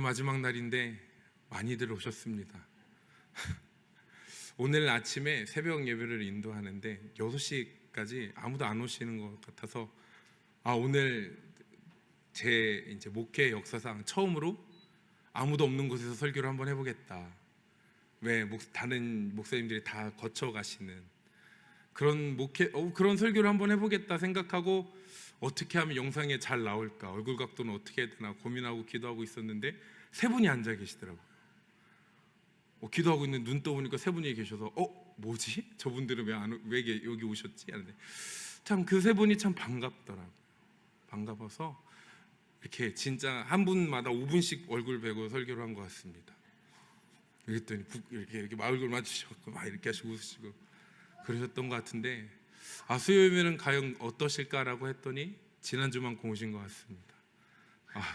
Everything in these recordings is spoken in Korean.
마지막 날인데 많이들 오셨습니다. 오늘 아침에 새벽 예배를 인도하는데 6시까지 아무도 안 오시는 것 같아서 오늘 제 이제 목회 역사상 처음으로 아무도 없는 곳에서 설교를 한번 해보겠다. 왜 다른 목사님들이 다 거쳐 가시는 그런 설교를 한번 해보겠다 생각하고 어떻게 하면 영상에 잘 나올까, 얼굴 각도는 어떻게 해야 되나 고민하고 기도하고 있었는데 세 분이 앉아 계시더라고요. 기도하고 있는 눈 떠보니까 세 분이 계셔서 뭐지? 저분들은 왜 여기 오셨지? 하는데 참 그 세 분이 참 반갑더라고요. 반가워서 이렇게 진짜 한 분마다 5분씩 얼굴 뵈고 설교를 한 것 같습니다. 그랬더니 이렇게 얼굴 맞추셔서 막 이렇게 하시고 웃으시고 그러셨던 것 같은데 수요일에는 과연 어떠실까라고 했더니 지난주만큼 오신 것 같습니다.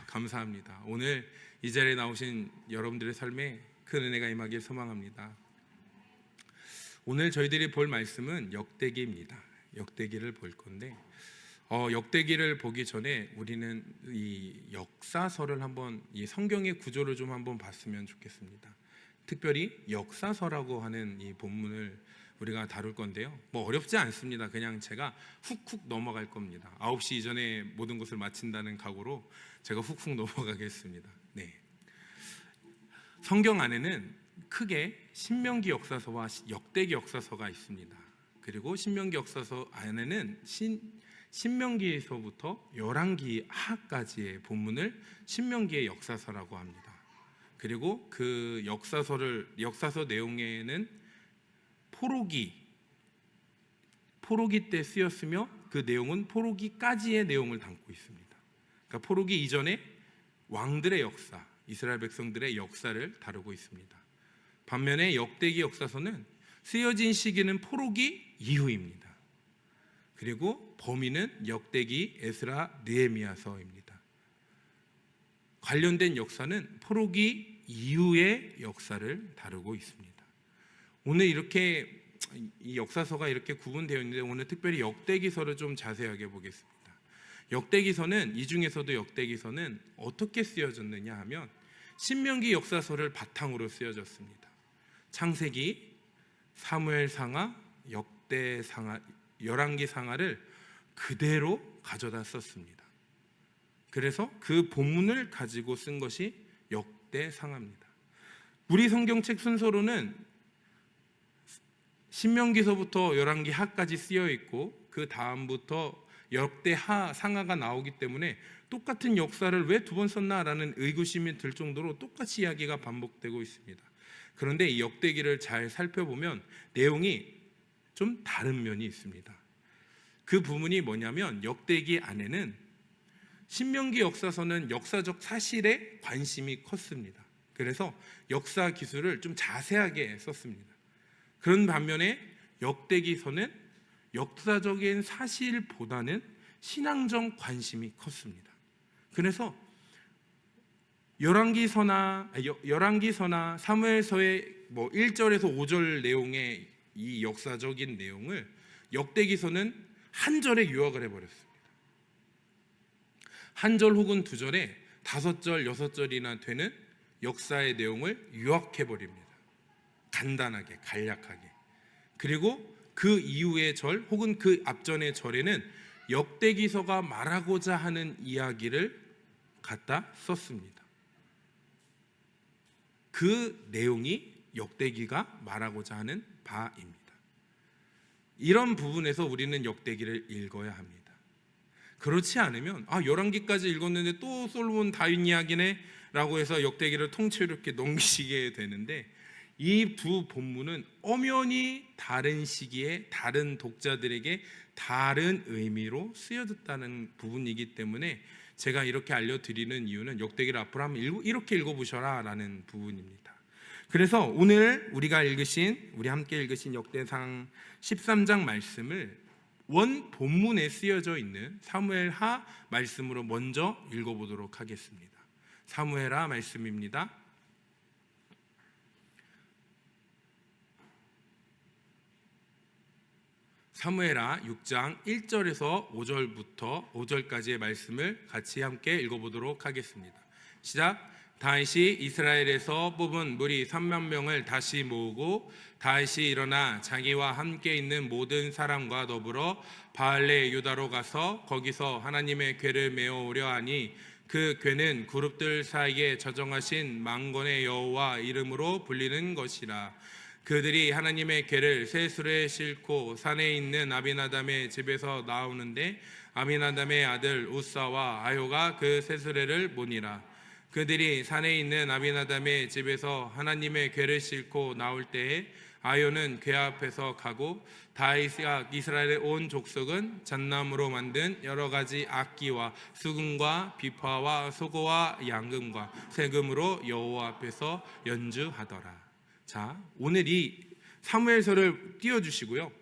감사합니다. 오늘 이 자리에 나오신 여러분들의 삶에 큰 은혜가 임하길 소망합니다. 오늘 저희들이 볼 말씀은 역대기입니다. 역대기를 볼 건데 역대기를 보기 전에 우리는 이 역사서를 한번, 이 성경의 구조를 좀 한번 봤으면 좋겠습니다. 특별히 역사서라고 하는 이 본문을 우리가 다룰 건데요, 어렵지 않습니다. 그냥 제가 훅훅 넘어갈 겁니다. 9시 이전에 모든 것을 마친다는 각오로 제가 훅훅 넘어가겠습니다. 네. 성경 안에는 크게 신명기 역사서와 역대기 역사서가 있습니다. 그리고 신명기 역사서 안에는 신명기에서부터 열왕기 하까지의 본문을 신명기의 역사서라고 합니다. 그리고 그 역사서 내용에는 포로기 때 쓰였으며 그 내용은 포로기까지의 내용을 담고 있습니다. 그러니까 포로기 이전에 왕들의 역사, 이스라엘 백성들의 역사를 다루고 있습니다. 반면에 역대기 역사서는 쓰여진 시기는 포로기 이후입니다. 그리고 범위는 역대기, 에스라, 느헤미야서입니다. 관련된 역사는 포로기 이후의 역사를 다루고 있습니다. 오늘 이렇게 이 역사서가 이렇게 구분되어 있는데 오늘 특별히 역대기서를 좀 자세하게 보겠습니다. 역대기서는, 이 중에서도 역대기서는 어떻게 쓰여졌느냐 하면 신명기 역사서를 바탕으로 쓰여졌습니다. 창세기, 사무엘상하, 역대상하, 열왕기상하를 그대로 가져다 썼습니다. 그래서 그 본문을 가지고 쓴 것이 역대상하입니다. 우리 성경책 순서로는 신명기서부터 열왕기하까지 쓰여 있고 그 다음부터 역대하, 상하가 나오기 때문에 똑같은 역사를 왜 두 번 썼나라는 의구심이 들 정도로 똑같이 이야기가 반복되고 있습니다. 그런데 이 역대기를 잘 살펴보면 내용이 좀 다른 면이 있습니다. 그 부분이 뭐냐면 역대기 안에는 신명기 역사서는 역사적 사실에 관심이 컸습니다. 그래서 역사 기술을 좀 자세하게 썼습니다. 그런 반면에 역대기서는 역사적인 사실보다는 신앙적 관심이 컸습니다. 그래서 열왕기서나 사무엘서의 1절에서 5절 내용의 이 역사적인 내용을 역대기서는 한 절에 요약을 해버렸습니다. 한 절 혹은 두 절에 5절, 6절이나 되는 역사의 내용을 요약해버립니다. 간단하게, 간략하게. 그리고 그 이후의 절 혹은 그 앞전의 절에는 역대기서가 말하고자 하는 이야기를 갖다 썼습니다. 그 내용이 역대기가 말하고자 하는 바입니다. 이런 부분에서 우리는 역대기를 읽어야 합니다. 그렇지 않으면 열왕기까지 읽었는데 또 솔로몬 다윗 이야기네 라고 해서 역대기를 통째로 이렇게 넘기시게 되는데, 이 두 본문은 엄연히 다른 시기에 다른 독자들에게 다른 의미로 쓰여졌다는 부분이기 때문에 제가 이렇게 알려드리는 이유는 역대기를 앞으로 한번 이렇게 읽어보셔라 라는 부분입니다. 그래서 오늘 우리 함께 읽으신 역대상 13장 말씀을 원 본문에 쓰여져 있는 사무엘하 말씀으로 먼저 읽어보도록 하겠습니다. 사무엘하 말씀입니다. 사무엘하 6장 1절에서 5절부터 5절까지의 말씀을 같이 함께 읽어보도록 하겠습니다. 시작. 다윗이 이스라엘에서 뽑은 무리 3만 명을 다시 모으고 다윗이 일어나 자기와 함께 있는 모든 사람과 더불어 바알레 유다로 가서 거기서 하나님의 궤를 메어오려 하니 그 궤는 그룹들 사이에 저정하신 만군의 여호와 이름으로 불리는 것이라. 그들이 하나님의 궤를 새 수레에 싣고 산에 있는 아비나담의 집에서 나오는데 아비나담의 아들 우사와 아효가 그 새 수레를 모니라. 그들이 산에 있는 아비나담의 집에서 하나님의 궤를 싣고 나올 때에 아효는 궤 앞에서 가고 다윗과 이스라엘의 온 족속은 잣나무로 만든 여러 가지 악기와 수금과 비파와 소고와 양금과 세금으로 여호와 앞에서 연주하더라. 자, 오늘 이 사무엘서를 띄워주시고요.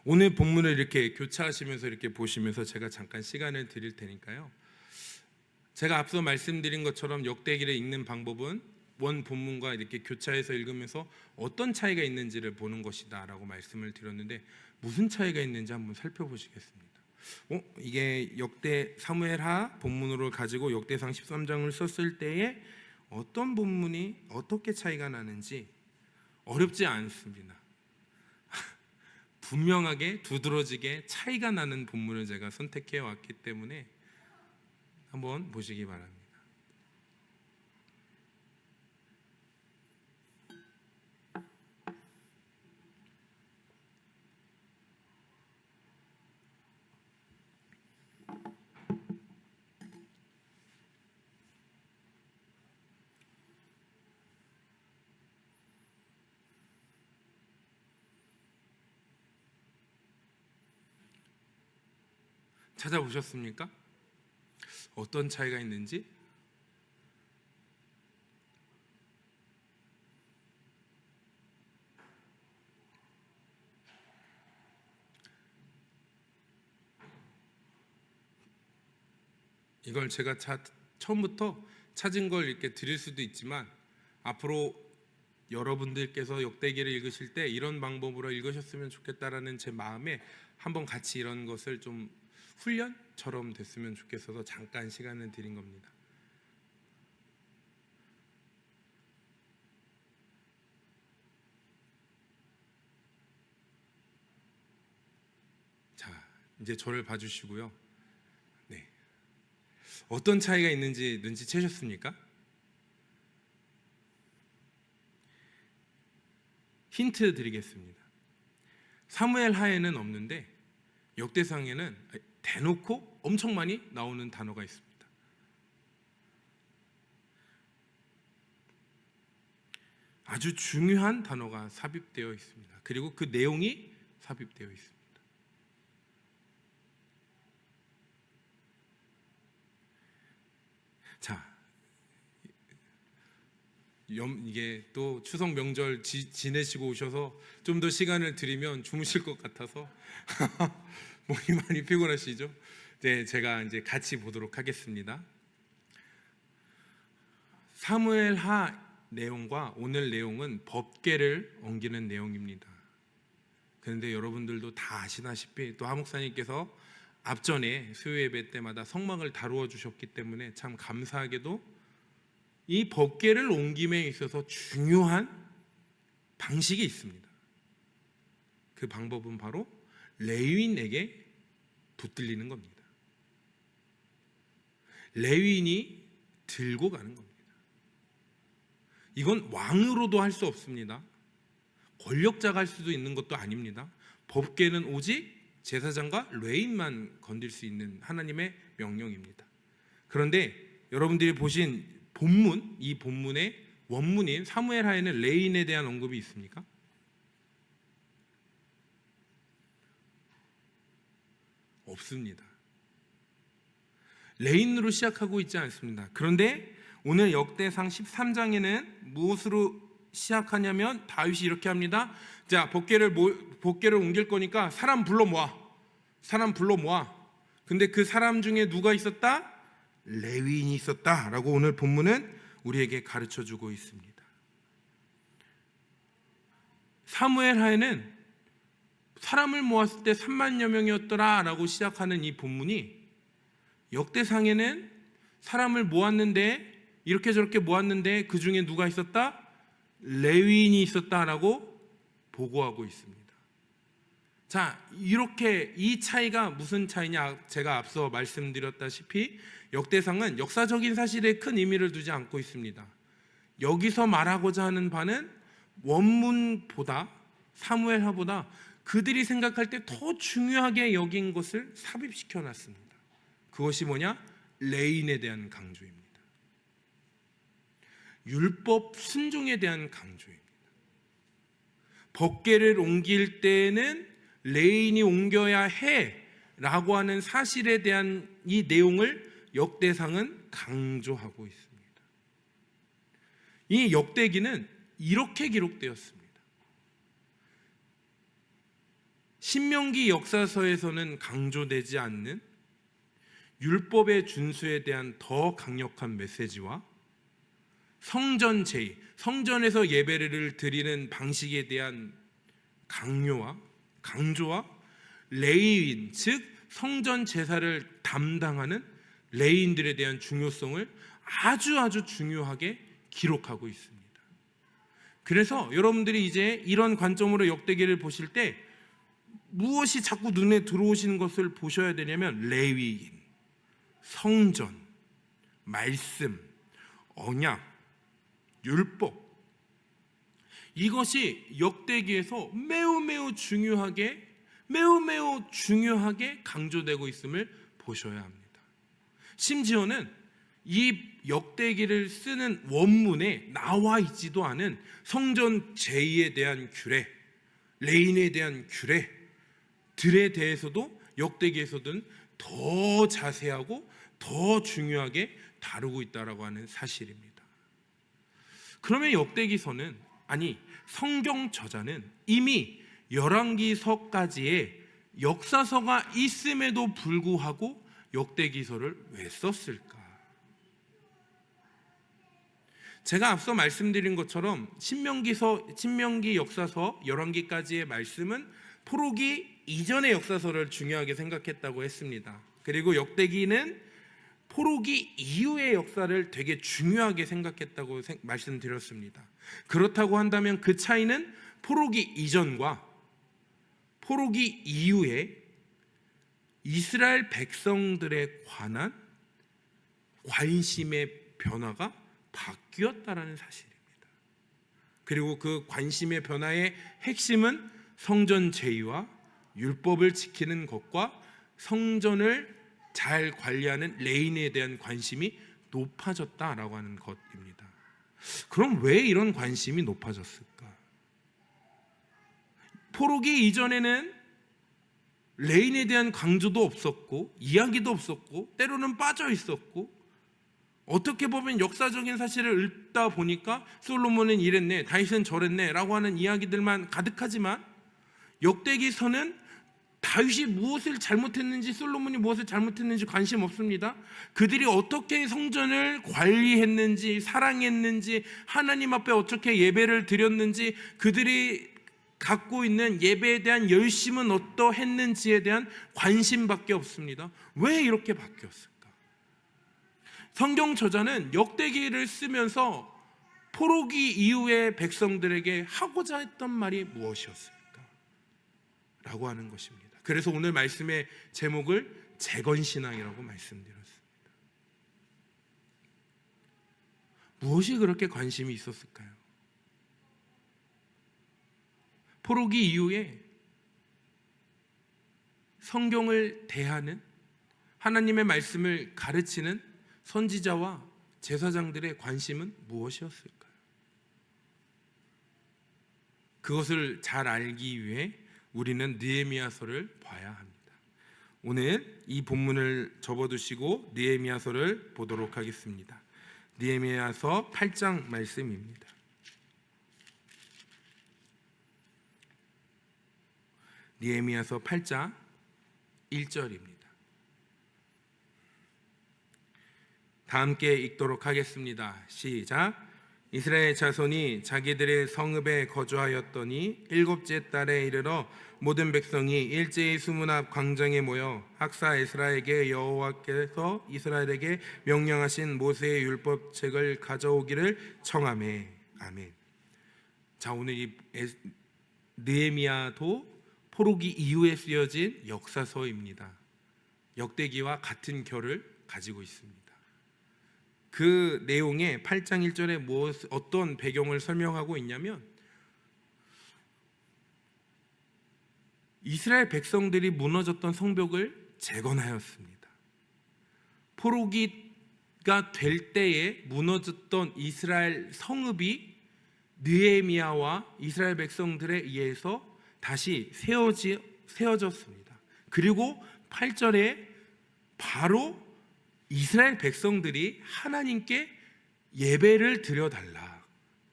오늘 본문을 이렇게 교차하시면서 이렇게 보시면서 제가 잠깐 시간을 드릴 테니까요. 제가 앞서 말씀드린 것처럼 역대기를 읽는 방법은 원 본문과 이렇게 교차해서 읽으면서 어떤 차이가 있는지를 보는 것이다 라고 말씀을 드렸는데 무슨 차이가 있는지 한번 살펴보시겠습니다. 이게 역대 사무엘하 본문으로 가지고 역대상 13장을 썼을 때에 어떤 본문이 어떻게 차이가 나는지 어렵지 않습니다. 분명하게 두드러지게 차이가 나는 본문을 제가 선택해 왔기 때문에 한번 보시기 바랍니다. 찾아보셨습니까? 어떤 차이가 있는지? 이걸 제가 처음부터 찾은 걸 이렇게 드릴 수도 있지만 앞으로 여러분들께서 역대기를 읽으실 때 이런 방법으로 읽으셨으면 좋겠다라는 제 마음에 한번 같이 이런 것을 좀 훈련처럼 됐으면 좋겠어서 잠깐 시간을 드린 겁니다. 자, 이제 저를 봐주시고요. 네, 어떤 차이가 있는지 눈치채셨습니까? 힌트 드리겠습니다. 사무엘 하에는 없는데 역대상에는 대놓고 엄청 많이 나오는 단어가 있습니다. 아주 중요한 단어가 삽입되어 있습니다. 그리고 그 내용이 삽입되어 있습니다. 자, 이게 또 추석 명절 지내시고 오셔서 좀 더 시간을 드리면 주무실 것 같아서 몸이 많이 피곤하시죠? 네, 제가 이제 같이 보도록 하겠습니다. 사무엘하 내용과 오늘 내용은 법궤를 옮기는 내용입니다. 그런데 여러분들도 다 아시다시피 또 하목사님께서 앞전에 수요 예배 때마다 성막을 다루어 주셨기 때문에 참 감사하게도 이 법궤를 옮김에 있어서 중요한 방식이 있습니다. 그 방법은 바로 레위인에게 붙들리는 겁니다. 레위인이 들고 가는 겁니다. 이건 왕으로도 할 수 없습니다. 권력자가 할 수도 있는 것도 아닙니다. 법궤는 오직 제사장과 레위인만 건들 수 있는 하나님의 명령입니다. 그런데 여러분들이 보신 본문, 이 본문의 원문인 사무엘하에는 레위인에 대한 언급이 있습니까? 없습니다. 레위인으로 시작하고 있지 않습니다. 그런데 오늘 역대상 13장에는 무엇으로 시작하냐면 다윗이 이렇게 합니다. 자, 법궤를 옮길 거니까 사람 불러 모아. 근데 그 사람 중에 누가 있었다? 레위인이 있었다라고 오늘 본문은 우리에게 가르쳐주고 있습니다. 사무엘하에는 사람을 모았을 때 3만여 명이었더라라고 시작하는 이 본문이 역대상에는 사람을 모았는데 이렇게 저렇게 모았는데 그 중에 누가 있었다? 레위인이 있었다라고 보고하고 있습니다. 자, 이렇게 이 차이가 무슨 차이냐? 제가 앞서 말씀드렸다시피 역대상은 역사적인 사실에 큰 의미를 두지 않고 있습니다. 여기서 말하고자 하는 바는 원문보다 사무엘하보다 그들이 생각할 때 더 중요하게 여긴 것을 삽입시켜 놨습니다. 그것이 뭐냐? 레인에 대한 강조입니다. 율법 순종에 대한 강조입니다. 법궤를 옮길 때에는 레인이 옮겨야 해 라고 하는 사실에 대한 이 내용을 역대상은 강조하고 있습니다. 이 역대기는 이렇게 기록되었습니다. 신명기 역사서에서는 강조되지 않는 율법의 준수에 대한 더 강력한 메시지와 성전 제의, 성전에서 예배를 드리는 방식에 대한 강조와 레위인, 즉 성전 제사를 담당하는 레위인들에 대한 중요성을 아주 중요하게 기록하고 있습니다. 그래서 여러분들이 이제 이런 관점으로 역대기를 보실 때 무엇이 자꾸 눈에 들어오시는 것을 보셔야 되냐면 레위인, 성전, 말씀, 언약, 율법, 이것이 역대기에서 매우 중요하게 강조되고 있음을 보셔야 합니다. 심지어는 이 역대기를 쓰는 원문에 나와 있지도 않은 성전 제의에 대한 규례, 레인에 대한 규례들에 대해서도 역대기에서는 더 자세하고 더 중요하게 다루고 있다라고 하는 사실입니다. 그러면 역대기서는, 아니 성경 저자는 이미 열왕기서까지의 역사서가 있음에도 불구하고 역대기서를 왜 썼을까? 제가 앞서 말씀드린 것처럼 신명기 역사서 열왕기까지의 말씀은 포로기 이전의 역사서를 중요하게 생각했다고 했습니다. 그리고 역대기는 포로기 이후의 역사를 되게 중요하게 생각했다고 말씀드렸습니다. 그렇다고 한다면 그 차이는 포로기 이전과 포로기 이후에 이스라엘 백성들에 관한 관심의 변화가 바뀌었다라는 사실입니다. 그리고 그 관심의 변화의 핵심은 성전 제의와 율법을 지키는 것과 성전을 잘 관리하는 레인에 대한 관심이 높아졌다라고 하는 것입니다. 그럼 왜 이런 관심이 높아졌을까? 포로기 이전에는 레인에 대한 강조도 없었고 이야기도 없었고 때로는 빠져 있었고, 어떻게 보면 역사적인 사실을 읽다 보니까 솔로몬은 이랬네, 다윗은 저랬네 라고 하는 이야기들만 가득하지만 역대기서는 다윗이 무엇을 잘못했는지, 솔로몬이 무엇을 잘못했는지 관심 없습니다. 그들이 어떻게 성전을 관리했는지, 사랑했는지, 하나님 앞에 어떻게 예배를 드렸는지, 그들이 갖고 있는 예배에 대한 열심은 어떠했는지에 대한 관심밖에 없습니다. 왜 이렇게 바뀌었을까? 성경 저자는 역대기를 쓰면서 포로기 이후의 백성들에게 하고자 했던 말이 무엇이었을까? 라고 하는 것입니다. 그래서 오늘 말씀의 제목을 재건신앙이라고 말씀드렸습니다. 무엇이 그렇게 관심이 있었을까요? 포로기 이후에 성경을 대하는, 하나님의 말씀을 가르치는 선지자와 제사장들의 관심은 무엇이었을까요? 그것을 잘 알기 위해 우리는 느헤미야서를 봐야 합니다. 오늘 이 본문을 접어두시고 느헤미야서를 보도록 하겠습니다. 느헤미야서 8장 말씀입니다. 느헤미야서 8장 1절입니다. 다 함께 읽도록 하겠습니다. 시작. 이스라엘 자손이 자기들의 성읍에 거주하였더니 일곱째 달에 이르러 모든 백성이 일제히 수문 앞 광장에 모여 학사 에스라에게 여호와께서 이스라엘에게 명령하신 모세의 율법책을 가져오기를 청하매. 아멘. 자, 오늘 이 느헤미야도 포로기 이후에 쓰여진 역사서입니다. 역대기와 같은 결을 가지고 있습니다. 그 내용에 8장 1절에 어떤 배경을 설명하고 있냐면, 이스라엘 백성들이 무너졌던 성벽을 재건하였습니다. 포로기가 될 때에 무너졌던 이스라엘 성읍이 느헤미야와 이스라엘 백성들에 의해서 다시 세워졌습니다. 그리고 8절에 바로 이스라엘 백성들이 하나님께 예배를 드려달라,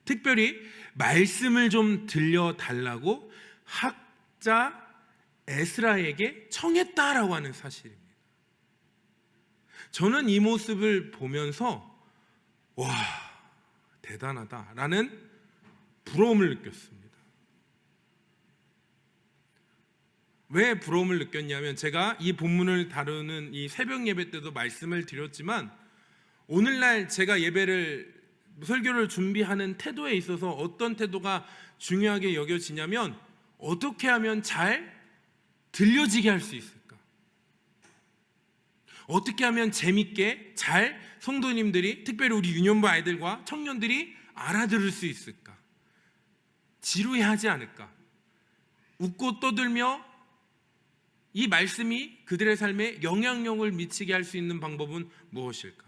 특별히 말씀을 좀 들려달라고 학자 에스라에게 청했다라고 하는 사실입니다. 저는 이 모습을 보면서 와, 대단하다라는 부러움을 느꼈습니다. 왜 부러움을 느꼈냐면, 제가 이 본문을 다루는 이 새벽 예배 때도 말씀을 드렸지만, 오늘날 제가 설교를 준비하는 태도에 있어서 어떤 태도가 중요하게 여겨지냐면, 어떻게 하면 잘 들려지게 할 수 있을까? 어떻게 하면 재밌게 잘 성도님들이, 특별히 우리 유년부 아이들과 청년들이 알아들을 수 있을까? 지루해하지 않을까? 웃고 떠들며 이 말씀이 그들의 삶에 영향력을 미치게 할 수 있는 방법은 무엇일까?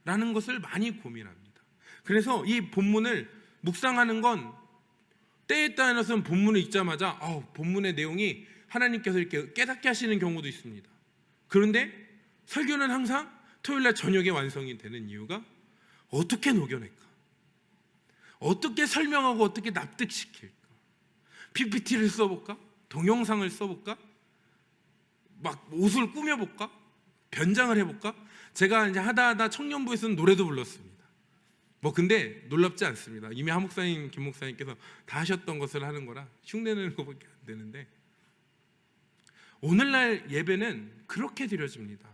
라는 것을 많이 고민합니다. 그래서 이 본문을 묵상하는 건 때에 따라서는 본문을 읽자마자 본문의 내용이 하나님께서 이렇게 깨닫게 하시는 경우도 있습니다. 그런데 설교는 항상 토요일날 저녁에 완성이 되는 이유가, 어떻게 녹여낼까? 어떻게 설명하고 어떻게 납득시킬까? PPT를 써볼까? 동영상을 써볼까? 막 옷을 꾸며볼까? 변장을 해볼까? 제가 이제 하다 청년부에서는 노래도 불렀습니다. 근데 놀랍지 않습니다. 이미 하 목사님, 김 목사님께서 다 하셨던 것을 하는 거라 흉내내는 것밖에 안 되는데, 오늘날 예배는 그렇게 드려집니다.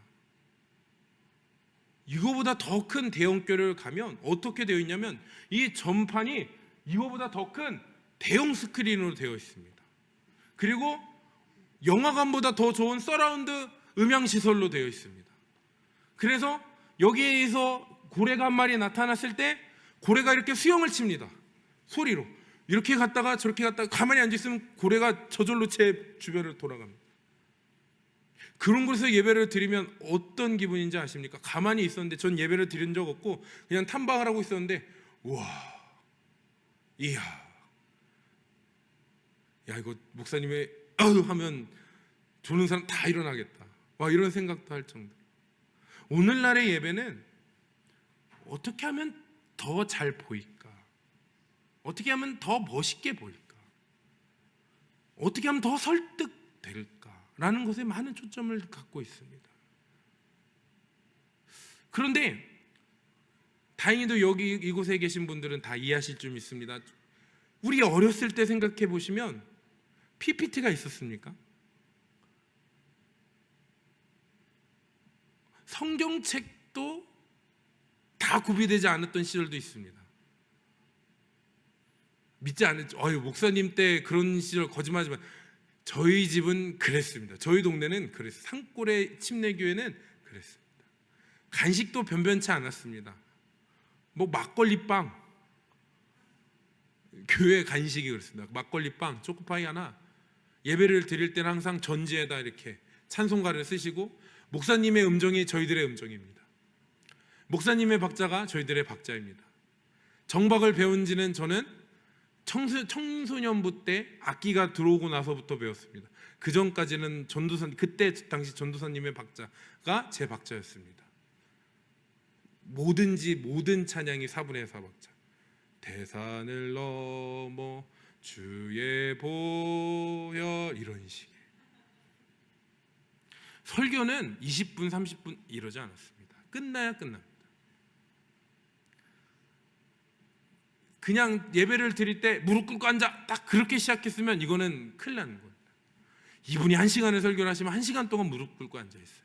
이거보다 더 큰 대형교회를 가면 어떻게 되어 있냐면, 이 전판이 이거보다 더 큰 대형 스크린으로 되어 있습니다. 그리고 영화관보다 더 좋은 서라운드 음향시설로 되어 있습니다. 그래서 여기에서 고래가 한 마리 나타났을 때 고래가 이렇게 수영을 칩니다. 소리로. 이렇게 갔다가 저렇게 갔다가 가만히 앉아있으면 고래가 저절로 제 주변을 돌아갑니다. 그런 곳에서 예배를 드리면 어떤 기분인지 아십니까? 가만히 있었는데, 전 예배를 드린 적 없고 그냥 탐방을 하고 있었는데, 우와, 이야, 야, 이거 목사님의 하면 조는 사람 다 일어나겠다, 이런 생각도 할 정도. 오늘날의 예배는 어떻게 하면 더 잘 보일까? 어떻게 하면 더 멋있게 보일까? 어떻게 하면 더 설득될까? 라는 것에 많은 초점을 갖고 있습니다. 그런데 다행히도 여기 이곳에 계신 분들은 다 이해하실 줄 믿습니다. 우리 어렸을 때 생각해 보시면 PPT가 있었습니까? 성경책도 다 구비되지 않았던 시절도 있습니다. 믿지 않을지, 목사님 때 그런 시절 거짓말하지만 저희 집은 그랬습니다. 저희 동네는 그랬어요. 산골의 침례교회는 그랬습니다. 간식도 변변치 않았습니다. 막걸리빵, 교회 간식이 그렇습니다. 막걸리빵, 초코파이 하나. 예배를 드릴 때는 항상 전지에다 이렇게 찬송가를 쓰시고, 목사님의 음정이 저희들의 음정입니다. 목사님의 박자가 저희들의 박자입니다. 정박을 배운 지는 저는 청소년부 때 악기가 들어오고 나서부터 배웠습니다. 그 전까지는 그때 당시 전도사님의 박자가 제 박자였습니다. 모든 찬양이 4분의 4 박자. 대산을 넘어 주의 보혈, 이런 식의. 설교는 20분 30분 이러지 않았습니다. 끝나야 끝납니다. 그냥 예배를 드릴 때 무릎 꿇고 앉아 딱 그렇게 시작했으면 이거는 큰일 나는 거예요. 이분이 1시간을 설교를 하시면 1시간 동안 무릎 꿇고 앉아 있어요.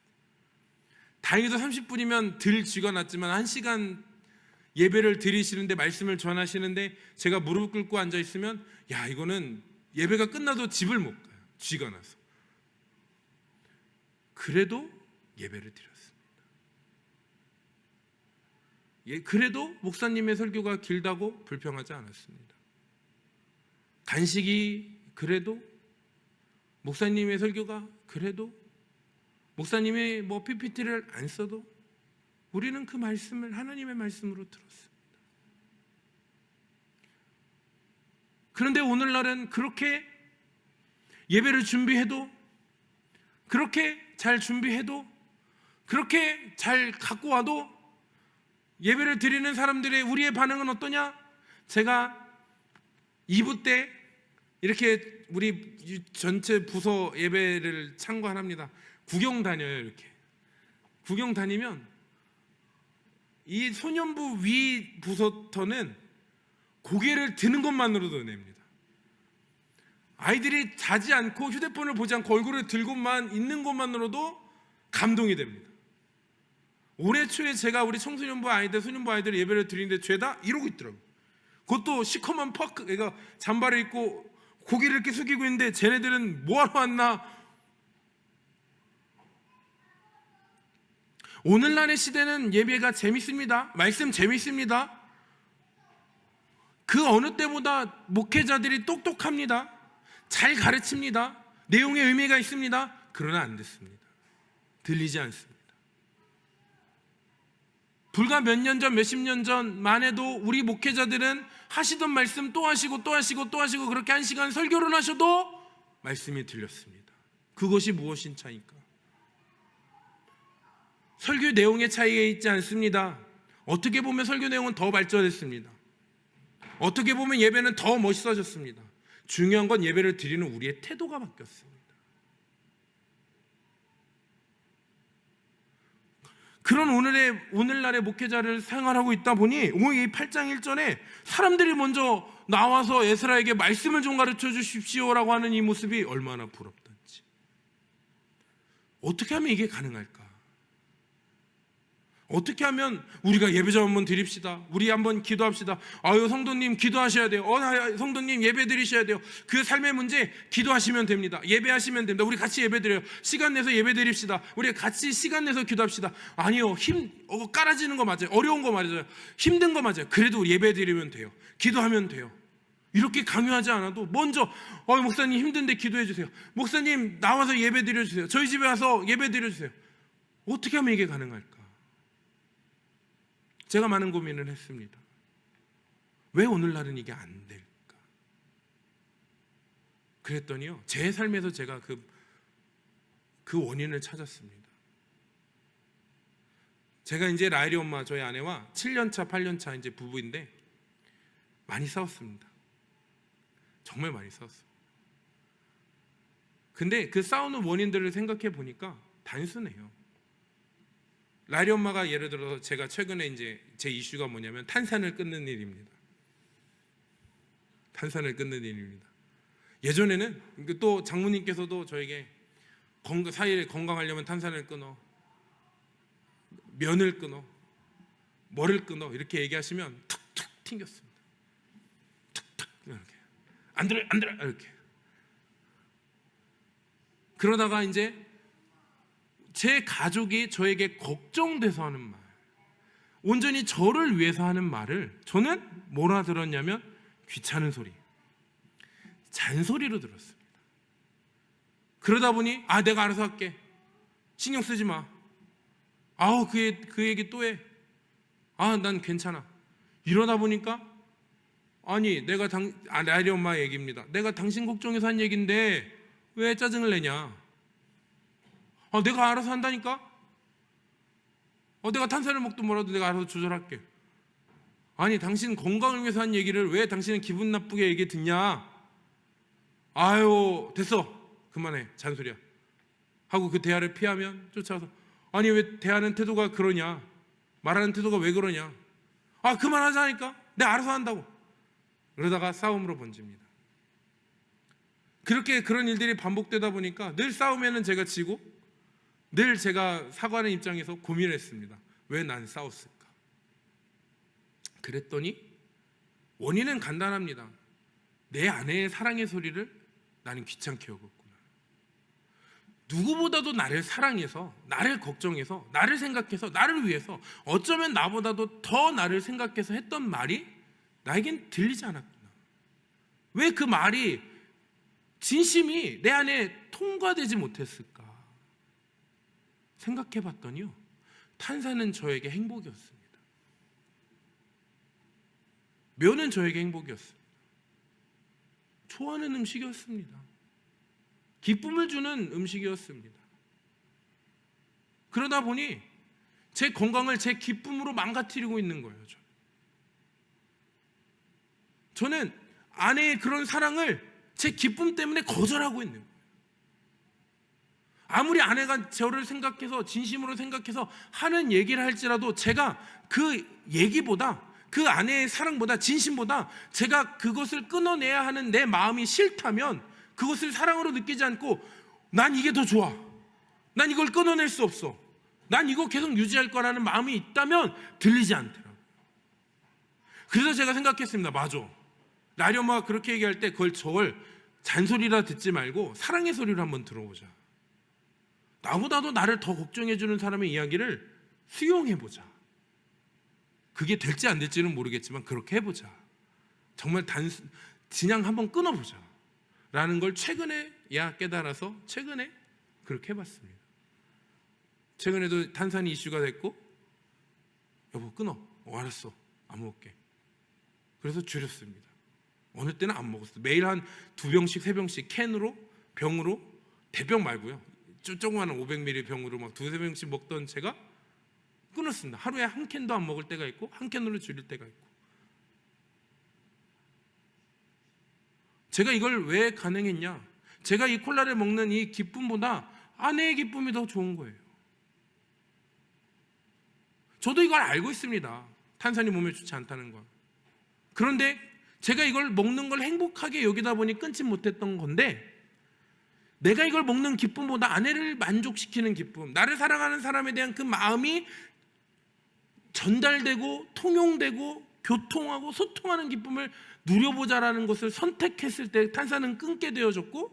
다행히도 30분이면 덜 쥐가 났지만 1시간 예배를 드리시는데 말씀을 전하시는데 제가 무릎 꿇고 앉아 있으면 야, 이거는 예배가 끝나도 집을 못 가요. 쥐가 나서. 그래도 예배를 드렸습니다. 그래도 목사님의 설교가 길다고 불평하지 않았습니다. 간식이 그래도, 목사님의 설교가 그래도, 목사님이 뭐 PPT를 안 써도 우리는 그 말씀을 하나님의 말씀으로 들었습니다. 그런데 오늘날은 그렇게 예배를 준비해도, 그렇게 잘 준비해도, 그렇게 잘 갖고 와도 예배를 드리는 사람들의 우리의 반응은 어떠냐? 제가 2부 때 이렇게 우리 전체 부서 예배를 참관합니다. 구경 다녀요. 이렇게 구경 다니면 이 소년부 위 부서터는 고개를 드는 것만으로도 은혜입니다. 아이들이 자지 않고 휴대폰을 보지 않고 얼굴을 들고만 있는 것만으로도 감동이 됩니다. 올해 초에 제가 우리 청소년부 아이들, 소년부 아이들 예배를 드리는데 죄다 이러고 있더라고요. 그것도 시커먼 퍼크, 애가 잠바를 입고 고개를 이렇게 숙이고 있는데 쟤네들은 뭐하러 왔나? 오늘날의 시대는 예배가 재밌습니다. 말씀 재밌습니다. 그 어느 때보다 목회자들이 똑똑합니다. 잘 가르칩니다. 내용에 의미가 있습니다. 그러나 안 됐습니다. 들리지 않습니다. 불과 몇 년 전, 몇십 년 전만 해도 우리 목회자들은 하시던 말씀 또 하시고 또 하시고 또 하시고 그렇게 1시간 설교를 하셔도 말씀이 들렸습니다. 그것이 무엇인 차이일까? 설교 내용의 차이가 있지 않습니다. 어떻게 보면 설교 내용은 더 발전했습니다. 어떻게 보면 예배는 더 멋있어졌습니다. 중요한 건 예배를 드리는 우리의 태도가 바뀌었습니다. 그런 오늘날의 목회자를 생활하고 있다 보니 오늘 이 8장 1절에 사람들이 먼저 나와서 에스라에게 말씀을 좀 가르쳐 주십시오라고 하는 이 모습이 얼마나 부럽던지. 어떻게 하면 이게 가능할까? 어떻게 하면 우리가 예배 좀 한번 드립시다. 우리 한번 기도합시다. 아유, 성도님 기도하셔야 돼요. 성도님 예배 드리셔야 돼요. 그 삶의 문제 기도하시면 됩니다. 예배하시면 됩니다. 우리 같이 예배 드려요. 시간 내서 예배 드립시다. 우리 같이 시간 내서 기도합시다. 아니요, 깔아지는 거 맞아요. 어려운 거 맞아요. 힘든 거 맞아요. 그래도 예배 드리면 돼요. 기도하면 돼요. 이렇게 강요하지 않아도 먼저 목사님 힘든데 기도해 주세요. 목사님 나와서 예배 드려주세요. 저희 집에 와서 예배 드려주세요. 어떻게 하면 이게 가능할까? 제가 많은 고민을 했습니다. 왜 오늘날은 이게 안 될까? 그랬더니요, 제 삶에서 제가 그 원인을 찾았습니다. 제가 이제 라일이 엄마, 저희 아내와 7년차, 8년차 이제 부부인데 많이 싸웠습니다. 정말 많이 싸웠어요. 근데 그 싸우는 원인들을 생각해 보니까 단순해요. 라리 엄마가 예를 들어서 제가 최근에 이제 제 이슈가 뭐냐면 탄산을 끊는 일입니다. 탄산을 끊는 일입니다. 예전에는 또 장모님께서도 저에게 사이에 건강하려면 탄산을 끊어, 면을 끊어, 뭐를 끊어 이렇게 얘기하시면 툭툭 튕겼습니다. 툭툭 이렇게 안 들어 이렇게. 그러다가 이제 제 가족이 저에게 걱정돼서 하는 말, 온전히 저를 위해서 하는 말을 저는 뭐라 들었냐면 귀찮은 소리, 잔소리로 들었습니다. 그러다 보니 내가 알아서 할게, 신경 쓰지 마, 그 얘기 또 해, 난 괜찮아. 이러다 보니까 내가 라리 엄마 얘기입니다. 내가 당신 걱정해서 한 얘기인데 왜 짜증을 내냐? 내가 알아서 한다니까? 내가 탄산을 먹든 뭐라도 내가 알아서 조절할게. 아니, 당신 건강을 위해서 한 얘기를 왜 당신은 기분 나쁘게 얘기 듣냐? 아유, 됐어. 그만해. 잔소리야. 하고 그 대화를 피하면 쫓아와서 왜 대하는 태도가 그러냐? 말하는 태도가 왜 그러냐? 그만하자니까? 내가 알아서 한다고. 그러다가 싸움으로 번집니다. 그런 일들이 반복되다 보니까 늘 싸우면은 제가 지고 늘 제가 사과하는 입장에서 고민했습니다. 왜 난 싸웠을까? 그랬더니 원인은 간단합니다. 내 아내의 사랑의 소리를 나는 귀찮게 여겼구나. 누구보다도 나를 사랑해서, 나를 걱정해서, 나를 생각해서, 나를 위해서, 어쩌면 나보다도 더 나를 생각해서 했던 말이 나에겐 들리지 않았구나. 왜 그 말이 진심이 내 안에 통과되지 못했을까? 생각해 봤더니요, 탄산은 저에게 행복이었습니다. 면은 저에게 행복이었습니다. 좋아하는 음식이었습니다. 기쁨을 주는 음식이었습니다. 그러다 보니 제 건강을 제 기쁨으로 망가뜨리고 있는 거예요. 저는 아내의 그런 사랑을 제 기쁨 때문에 거절하고 있는 거예요. 아무리 아내가 저를 생각해서 진심으로 생각해서 하는 얘기를 할지라도 제가 그 얘기보다, 그 아내의 사랑보다, 진심보다 제가 그것을 끊어내야 하는 내 마음이 싫다면 그것을 사랑으로 느끼지 않고 난 이게 더 좋아, 난 이걸 끊어낼 수 없어, 난 이거 계속 유지할 거라는 마음이 있다면 들리지 않더라고요. 그래서 제가 생각했습니다. 맞아, 나리 엄마가 그렇게 얘기할 때 저걸 잔소리라 듣지 말고 사랑의 소리를 한번 들어보자. 나보다도 나를 더 걱정해주는 사람의 이야기를 수용해보자. 그게 될지 안 될지는 모르겠지만 그렇게 해보자. 정말 그냥 한번 끊어보자 라는 걸 최근에야 깨달아서 최근에 그렇게 해봤습니다. 최근에도 탄산이 이슈가 됐고, 여보 끊어. 알았어, 안 먹을게. 그래서 줄였습니다. 어느 때는 안 먹었어요. 매일 한 2병씩 3병씩 캔으로, 병으로, 대병 말고요, 조그마한 500ml 병으로 막 2-3병씩 먹던 제가 끊었습니다. 하루에 한 캔도 안 먹을 때가 있고 한 캔으로 줄일 때가 있고. 제가 이걸 왜 가능했냐? 제가 이 콜라를 먹는 이 기쁨보다 아내의 기쁨이 더 좋은 거예요. 저도 이걸 알고 있습니다. 탄산이 몸에 좋지 않다는 걸. 그런데 제가 이걸 먹는 걸 행복하게 여기다 보니 끊지 못했던 건데, 내가 이걸 먹는 기쁨보다 아내를 만족시키는 기쁨, 나를 사랑하는 사람에 대한 그 마음이 전달되고 통용되고 교통하고 소통하는 기쁨을 누려보자라는 것을 선택했을 때 탄산은 끊게 되어졌고,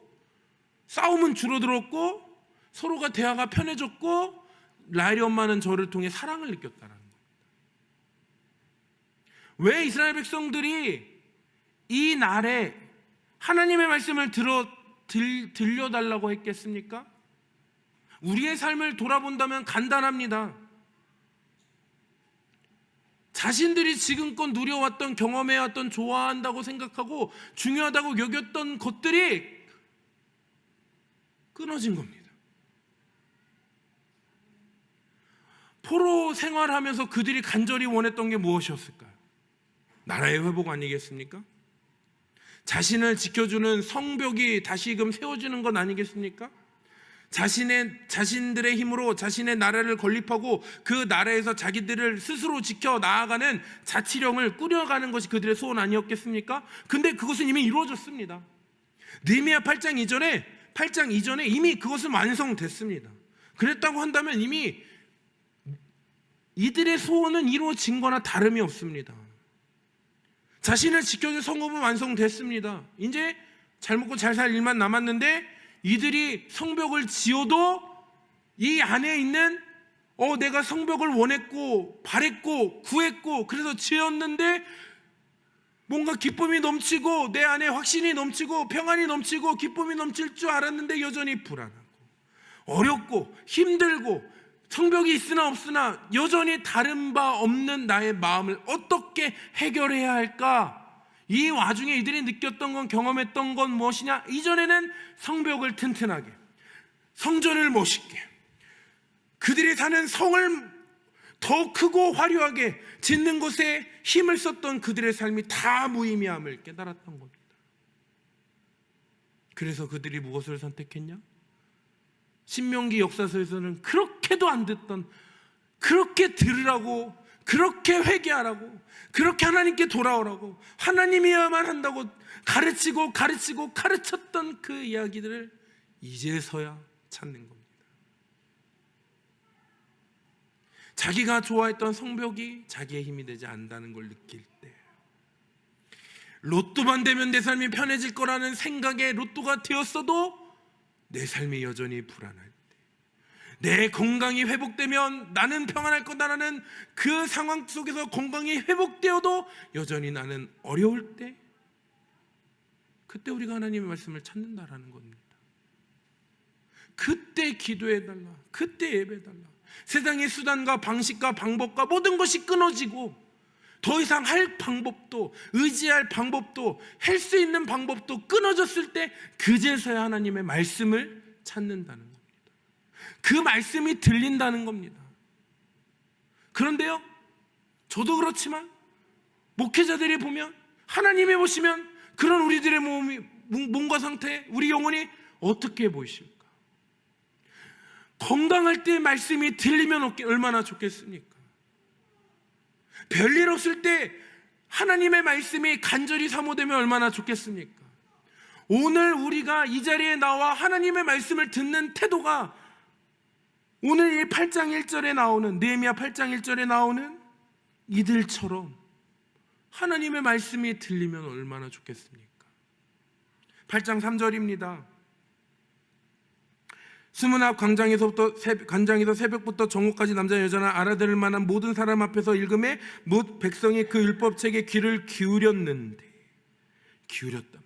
싸움은 줄어들었고, 서로가 대화가 편해졌고, 라헬이 엄마는 저를 통해 사랑을 느꼈다는 겁니다. 왜 이스라엘 백성들이 이 날에 하나님의 말씀을 들려달라고 했겠습니까? 우리의 삶을 돌아본다면 간단합니다. 자신들이 지금껏 누려왔던, 경험해왔던, 좋아한다고 생각하고 중요하다고 여겼던 것들이 끊어진 겁니다. 포로 생활하면서 그들이 간절히 원했던 게 무엇이었을까요? 나라의 회복 아니겠습니까? 자신을 지켜주는 성벽이 다시금 세워지는 건 아니겠습니까? 자신들의 힘으로 자신의 나라를 건립하고 그 나라에서 자기들을 스스로 지켜 나아가는 자치령을 꾸려가는 것이 그들의 소원 아니었겠습니까? 근데 그것은 이미 이루어졌습니다. 느헤미야 8장 이전에 이미 그것은 완성됐습니다. 그랬다고 한다면 이미 이들의 소원은 이루어진 거나 다름이 없습니다. 자신을 지켜줄 성읍은 완성됐습니다. 이제 잘 먹고 잘 살 일만 남았는데, 이들이 성벽을 지어도 이 안에 있는 내가 성벽을 원했고 바랬고 구했고 그래서 지었는데 뭔가 기쁨이 넘치고 내 안에 확신이 넘치고 평안이 넘치고 기쁨이 넘칠 줄 알았는데 여전히 불안하고 어렵고 힘들고 성벽이 있으나 없으나 여전히 다른 바 없는 나의 마음을 어떻게 해결해야 할까? 이 와중에 이들이 느꼈던 건, 경험했던 건 무엇이냐? 이전에는 성벽을 튼튼하게, 성전을 멋있게, 그들이 사는 성을 더 크고 화려하게 짓는 것에 힘을 썼던 그들의 삶이 다 무의미함을 깨달았던 겁니다. 그래서 그들이 무엇을 선택했냐? 신명기 역사서에서는 그렇게도 안 듣던, 그렇게 들으라고 그렇게 회개하라고, 그렇게 하나님께 돌아오라고, 하나님이야만 한다고 가르쳤던 그 이야기들을 이제서야 찾는 겁니다. 자기가 좋아했던 성벽이 자기의 힘이 되지 않는다는 걸 느낄 때, 로또만 되면 내 삶이 편해질 거라는 생각에 로또가 되었어도 내 삶이 여전히 불안할 때, 내 건강이 회복되면 나는 평안할 거다라는 그 상황 속에서 건강이 회복되어도 여전히 나는 어려울 때, 그때 우리가 하나님의 말씀을 찾는다라는 겁니다. 그때 기도해달라, 그때 예배해달라. 세상의 수단과 방식과 방법과 모든 것이 끊어지고 더 이상 할 방법도, 의지할 방법도, 할 수 있는 방법도 끊어졌을 때 그제서야 하나님의 말씀을 찾는다는 겁니다. 그 말씀이 들린다는 겁니다. 그런데요, 저도 그렇지만 목회자들이 보면, 하나님이 보시면 그런 우리들의 몸과 상태, 우리 영혼이 어떻게 보이실까? 건강할 때 말씀이 들리면 얼마나 좋겠습니까? 별일 없을 때 하나님의 말씀이 간절히 사모되면 얼마나 좋겠습니까? 오늘 우리가 이 자리에 나와 하나님의 말씀을 듣는 태도가 오늘 이 8장 1절에 나오는, 느헤미야 8장 1절에 나오는 이들처럼 하나님의 말씀이 들리면 얼마나 좋겠습니까? 8장 3절입니다. 수문 앞 광장에서 새벽부터 정오까지 남자 여자나 알아들을 만한 모든 사람 앞에서 읽음에 못 백성이 그 율법책에 귀를 기울였는데, 기울였답니다.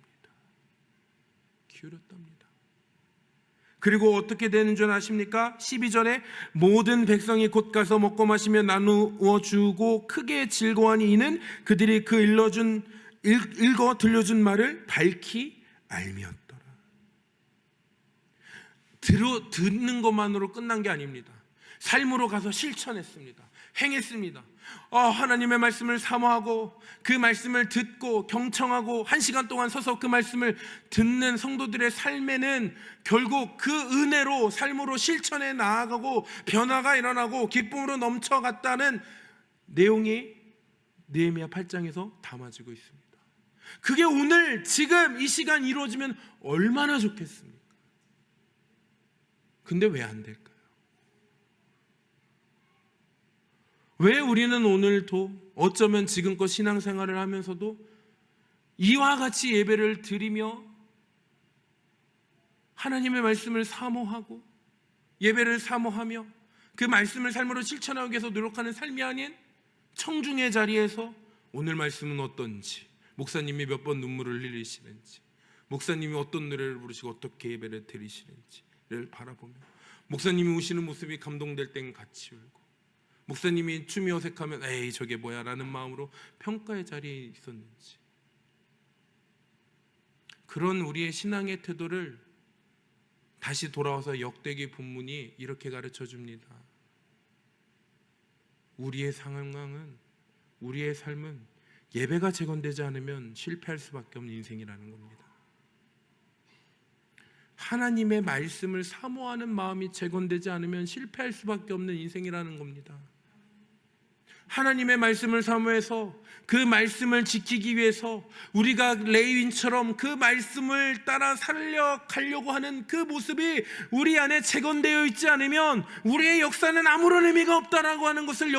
그리고 어떻게 되는 줄 아십니까? 12절에 모든 백성이 곧 가서 먹고 마시며 나누어 주고 크게 즐거워하니 이는 그들이 그 읽어 들려준 말을 밝히 알미었더라. 듣는 것만으로 끝난 게 아닙니다. 삶으로 가서 실천했습니다. 행했습니다. 하나님의 말씀을 사모하고 그 말씀을 듣고 경청하고 1시간 동안 서서 그 말씀을 듣는 성도들의 삶에는 결국 그 은혜로 삶으로 실천해 나아가고 변화가 일어나고 기쁨으로 넘쳐갔다는 내용이 느헤미야 8장에서 담아지고 있습니다. 그게 오늘 지금 이 시간 이루어지면 얼마나 좋겠습니까? 근데 왜 안 될까요? 왜 우리는 오늘도 어쩌면 지금껏 신앙생활을 하면서도 이와 같이 예배를 드리며 하나님의 말씀을 사모하고 예배를 사모하며 그 말씀을 삶으로 실천하기 위해서 노력하는 삶이 아닌 청중의 자리에서 오늘 말씀은 어떤지, 목사님이 몇 번 눈물을 흘리시는지, 목사님이 어떤 노래를 부르시고 어떻게 예배를 드리시는지를 바라보며 목사님이 우시는 모습이 감동될 땐 같이 울고, 목사님이 춤이 어색하면 에이 저게 뭐야 라는 마음으로 평가의 자리에 있었는지, 그런 우리의 신앙의 태도를 다시 돌아와서 역대기 본문이 이렇게 가르쳐 줍니다. 우리의 상황은, 우리의 삶은 예배가 재건되지 않으면 실패할 수밖에 없는 인생이라는 겁니다. 하나님의 말씀을 사모하는 마음이 재건되지 않으면 실패할 수밖에 없는 인생이라는 겁니다. 하나님의 말씀을 사모해서 그 말씀을 지키기 위해서 우리가 레위인처럼 그 말씀을 따라 살려가려고 하는 그 모습이 우리 안에 재건되어 있지 않으면 우리의 역사는 아무런 의미가 없다라고 하는 것을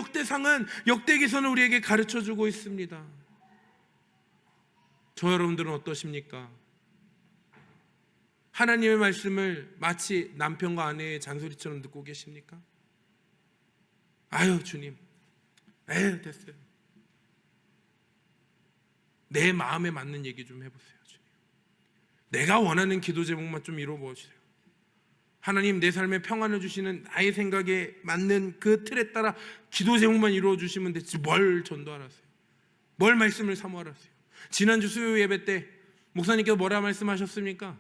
역대기서는 우리에게 가르쳐주고 있습니다. 저 여러분들은 어떠십니까? 하나님의 말씀을 마치 남편과 아내의 잔소리처럼 듣고 계십니까? 아유 주님, 됐어요. 내 마음에 맞는 얘기 좀 해보세요. 주님, 내가 원하는 기도 제목만 좀 이루어보세요. 하나님, 내 삶에 평안을 주시는 나의 생각에 맞는 그 틀에 따라 기도 제목만 이루어주시면 되지 뭘 전도하라세요? 뭘 말씀을 사모하라세요? 지난주 수요 예배 때 목사님께서 뭐라 말씀하셨습니까?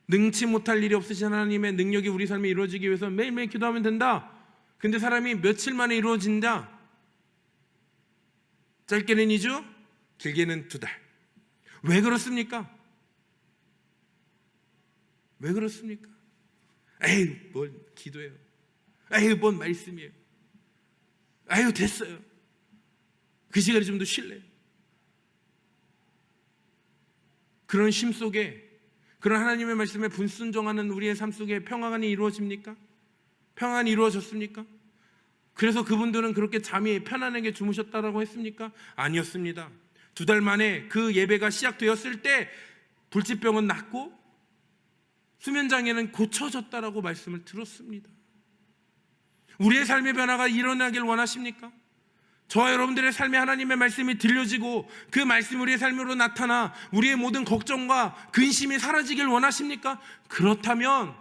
능치 못할 일이 없으신 하나님의 능력이 우리 삶에 이루어지기 위해서 매일매일 기도하면 된다. 근데 사람이 며칠 만에 이루어진다. 짧게는 2주, 길게는 2달. 왜 그렇습니까? 왜 그렇습니까? 에이, 뭔 기도예요. 에이, 뭔 말씀이에요. 에이, 됐어요. 그 시간이 좀 더 쉴래요. 그런 쉼 속에, 그런 하나님의 말씀에 분순종하는 우리의 삶 속에 평안이 이루어집니까? 평안이 이루어졌습니까? 그래서 그분들은 그렇게 잠이 편안하게 주무셨다라고 했습니까? 아니었습니다. 2달 만에 그 예배가 시작되었을 때 불치병은 낫고 수면장애는 고쳐졌다라고 말씀을 들었습니다. 우리의 삶의 변화가 일어나길 원하십니까? 저와 여러분들의 삶에 하나님의 말씀이 들려지고 그 말씀이 우리의 삶으로 나타나 우리의 모든 걱정과 근심이 사라지길 원하십니까? 그렇다면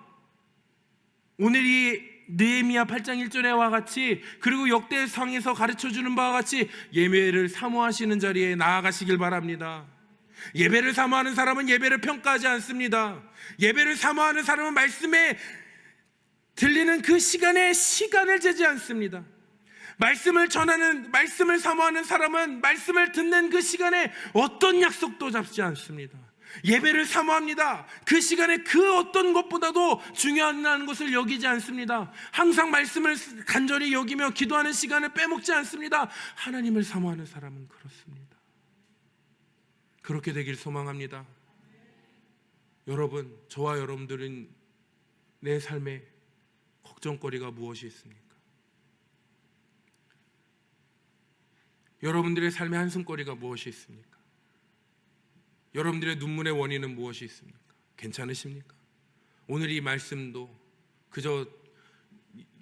오늘 이 느헤미야 8장 1절에와 같이, 그리고 역대상에서 가르쳐주는 바와 같이 예배를 사모하시는 자리에 나아가시길 바랍니다. 예배를 사모하는 사람은 예배를 평가하지 않습니다. 예배를 사모하는 사람은 말씀에 들리는 그 시간에 시간을 재지 않습니다. 말씀을 전하는, 말씀을 사모하는 사람은 말씀을 듣는 그 시간에 어떤 약속도 잡지 않습니다. 예배를 사모합니다. 그 시간에 그 어떤 것보다도 중요한 것을 여기지 않습니다. 항상 말씀을 간절히 여기며 기도하는 시간을 빼먹지 않습니다. 하나님을 사모하는 사람은 그렇습니다. 그렇게 되길 소망합니다. 여러분, 저와 여러분들은 내 삶에 걱정거리가 무엇이 있습니까? 여러분들의 삶의 한숨거리가 무엇이 있습니까? 여러분들의 눈물의 원인은 무엇이 있습니까? 괜찮으십니까? 오늘 이 말씀도 그저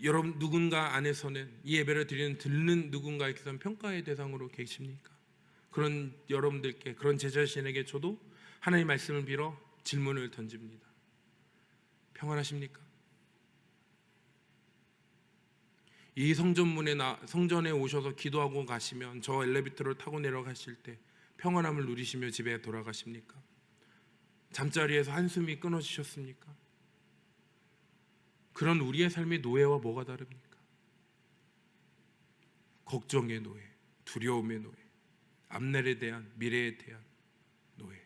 여러분 누군가 안에서는 이 예배를 듣는 누군가에게서는 평가의 대상으로 계십니까? 그런 여러분들께, 그런 제 자신에게 저도 하나님의 말씀을 빌어 질문을 던집니다. 평안하십니까? 이 성전에 오셔서 기도하고 가시면 저 엘리베이터를 타고 내려가실 때 평안함을 누리시며 집에 돌아가십니까? 잠자리에서 한숨이 끊어지셨습니까? 그런 우리의 삶의 노예와 뭐가 다릅니까? 걱정의 노예, 두려움의 노예, 앞날에 대한, 미래에 대한 노예,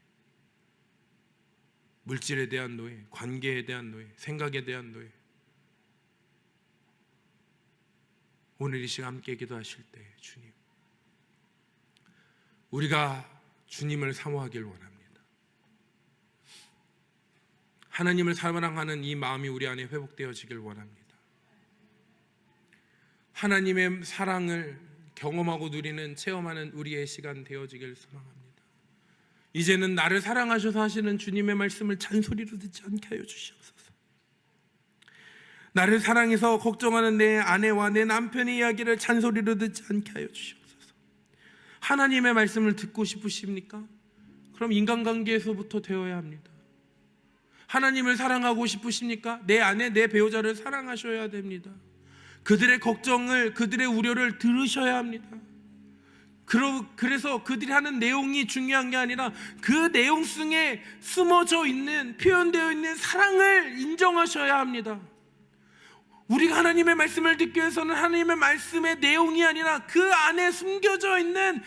물질에 대한 노예, 관계에 대한 노예, 생각에 대한 노예. 오늘 이 시간 함께 기도하실 때 주님, 우리가 주님을 사모하길 원합니다. 하나님을 사랑하는 이 마음이 우리 안에 회복되어지길 원합니다. 하나님의 사랑을 경험하고 누리는, 체험하는 우리의 시간 되어지길 소망합니다. 이제는 나를 사랑하셔서 하시는 주님의 말씀을 잔소리로 듣지 않게 하여 주시옵소서. 나를 사랑해서 걱정하는 내 아내와 내 남편의 이야기를 잔소리로 듣지 않게 하여 주시옵소서. 하나님의 말씀을 듣고 싶으십니까? 그럼 인간관계에서부터 되어야 합니다. 하나님을 사랑하고 싶으십니까? 내 아내, 내 배우자를 사랑하셔야 됩니다. 그들의 걱정을, 그들의 우려를 들으셔야 합니다. 그래서 그들이 하는 내용이 중요한 게 아니라 그 내용 속에 숨어져 있는, 표현되어 있는 사랑을 인정하셔야 합니다. 우리가 하나님의 말씀을 듣기 위해서는 하나님의 말씀의 내용이 아니라 그 안에 숨겨져 있는,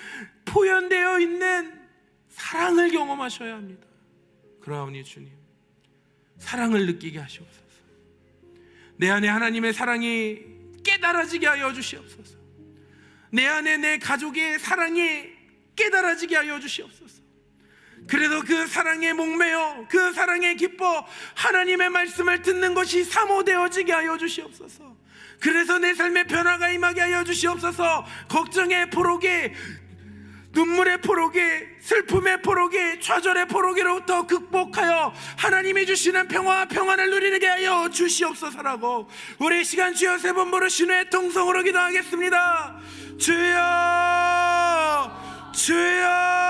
표현되어 있는 사랑을 경험하셔야 합니다. 그러하오니 주님, 사랑을 느끼게 하시옵소서. 내 안에 하나님의 사랑이 깨달아지게 하여 주시옵소서. 내 안에 내 가족의 사랑이 깨달아지게 하여 주시옵소서. 그래도 그 사랑에 목매어, 그 사랑에 기뻐 하나님의 말씀을 듣는 것이 사모되어지게 하여 주시옵소서. 그래서 내 삶의 변화가 임하게 하여 주시옵소서. 걱정의 포로기, 눈물의 포로기, 슬픔의 포로기, 좌절의 포로기로부터 극복하여 하나님이 주시는 평화와 평안을 누리게 하여 주시옵소서라고 우리 시간 주여 3번 부르신 후에 통성으로 기도하겠습니다. 주여, 주여.